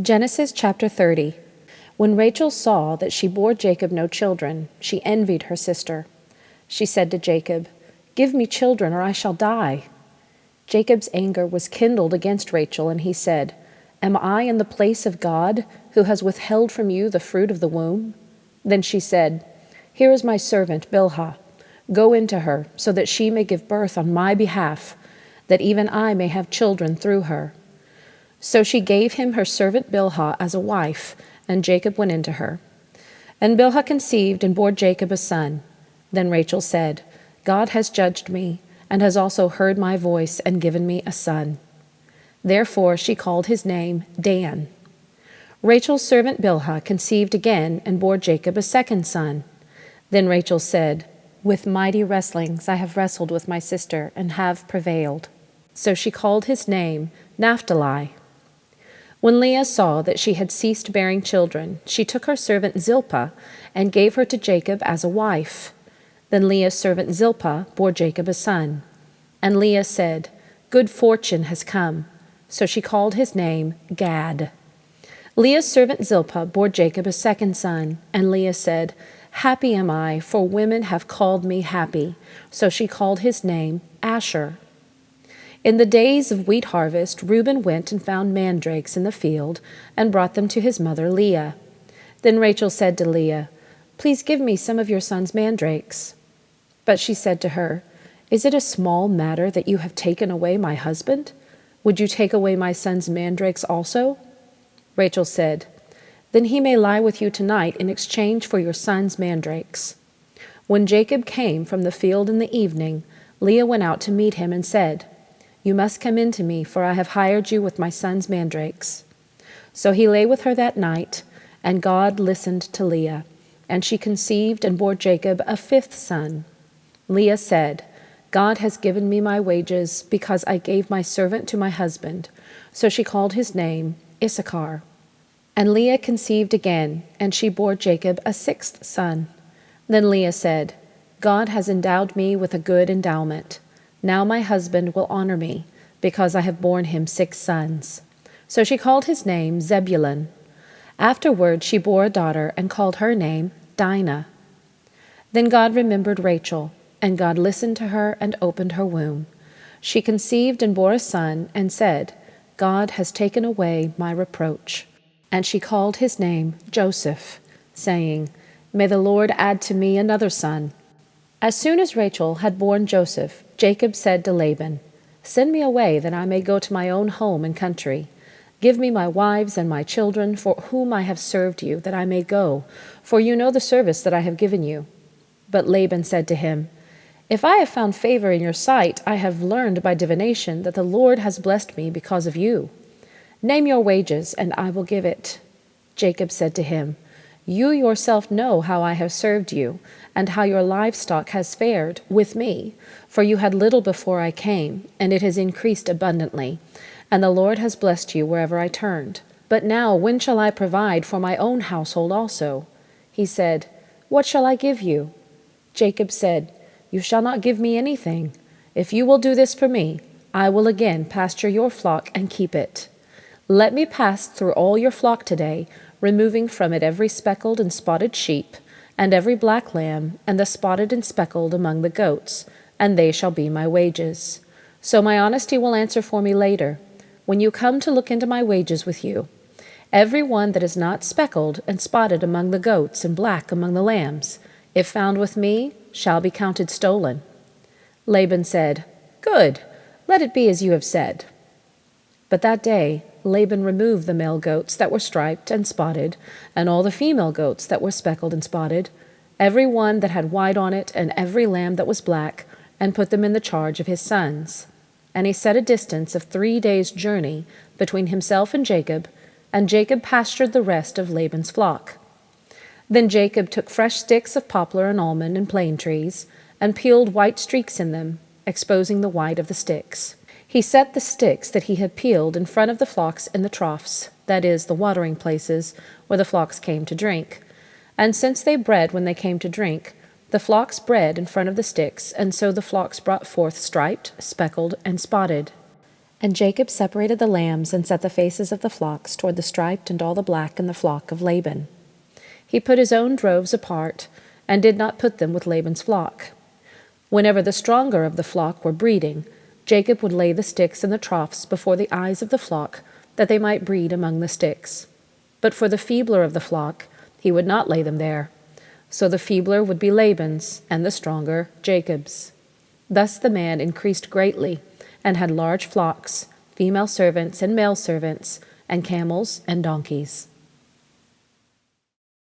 Genesis chapter 30. When Rachel saw that she bore Jacob no children, she envied her sister. She said to Jacob, "Give me children, or I shall die." Jacob's anger was kindled against Rachel, and he said, "Am I in the place of God, who has withheld from you the fruit of the womb?" Then she said, "Here is my servant Bilhah. Go into her, so that she may give birth on my behalf, that even I may have children through her." So she gave him her servant Bilhah as a wife, and Jacob went into her. And Bilhah conceived and bore Jacob a son. Then Rachel said, "God has judged me, and has also heard my voice and given me a son." Therefore she called his name Dan. Rachel's servant Bilhah conceived again and bore Jacob a second son. Then Rachel said, "With mighty wrestlings I have wrestled with my sister, and have prevailed." So she called his name Naphtali. When Leah saw that she had ceased bearing children, she took her servant Zilpah and gave her to Jacob as a wife. Then Leah's servant Zilpah bore Jacob a son. And Leah said, "Good fortune has come." So she called his name Gad. Leah's servant Zilpah bore Jacob a second son, and Leah said, "Happy am I, for women have called me happy." So she called his name Asher. In the days of wheat harvest, Reuben went and found mandrakes in the field and brought them to his mother Leah. Then Rachel said to Leah, "Please give me some of your son's mandrakes." But she said to her, "Is it a small matter that you have taken away my husband? Would you take away my son's mandrakes also?" Rachel said, "Then he may lie with you tonight in exchange for your son's mandrakes." When Jacob came from the field in the evening, Leah went out to meet him and said, "You must come in to me, for I have hired you with my son's mandrakes." So he lay with her that night, and God listened to Leah, and she conceived and bore Jacob a fifth son. Leah said, "God has given me my wages, because I gave my servant to my husband." So she called his name Issachar. And Leah conceived again, and she bore Jacob a sixth son. Then Leah said, "God has endowed me with a good endowment. Now my husband will honor me, because I have borne him 6 sons." So she called his name Zebulun. Afterward she bore a daughter and called her name Dinah. Then God remembered Rachel, and God listened to her and opened her womb. She conceived and bore a son, and said, "God has taken away my reproach." And she called his name Joseph, saying, "May the Lord add to me another son." As soon as Rachel had borne Joseph, Jacob said to Laban, "Send me away, that I may go to my own home and country. Give me my wives and my children, for whom I have served you, that I may go, for you know the service that I have given you." But Laban said to him, "If I have found favor in your sight, I have learned by divination that the Lord has blessed me because of you. Name your wages, and I will give it." Jacob said to him, "You yourself know how I have served you, and how your livestock has fared with me, for you had little before I came, and it has increased abundantly, and the Lord has blessed you wherever I turned. But now when shall I provide for my own household also?" He said, "What shall I give you?" Jacob said, "You shall not give me anything. If you will do this for me, I will again pasture your flock and keep it. Let me pass through all your flock today, removing from it every speckled and spotted sheep, and every black lamb, and the spotted and speckled among the goats, and they shall be my wages. So my honesty will answer for me later, when you come to look into my wages with you. Every one that is not speckled and spotted among the goats and black among the lambs, if found with me, shall be counted stolen." Laban said, "Good, let it be as you have said." But that day Laban removed the male goats that were striped and spotted, and all the female goats that were speckled and spotted, every one that had white on it, and every lamb that was black, and put them in the charge of his sons. And he set a distance of 3 days' journey between himself and Jacob pastured the rest of Laban's flock. Then Jacob took fresh sticks of poplar and almond and plane trees, and peeled white streaks in them, exposing the white of the sticks. He set the sticks that he had peeled in front of the flocks in the troughs, that is, the watering places, where the flocks came to drink. And since they bred when they came to drink, the flocks bred in front of the sticks, and so the flocks brought forth striped, speckled, and spotted. And Jacob separated the lambs and set the faces of the flocks toward the striped and all the black in the flock of Laban. He put his own droves apart, and did not put them with Laban's flock. Whenever the stronger of the flock were breeding, Jacob would lay the sticks in the troughs before the eyes of the flock, that they might breed among the sticks. But for the feebler of the flock, he would not lay them there. So the feebler would be Laban's, and the stronger Jacob's. Thus the man increased greatly, and had large flocks, female servants and male servants, and camels and donkeys.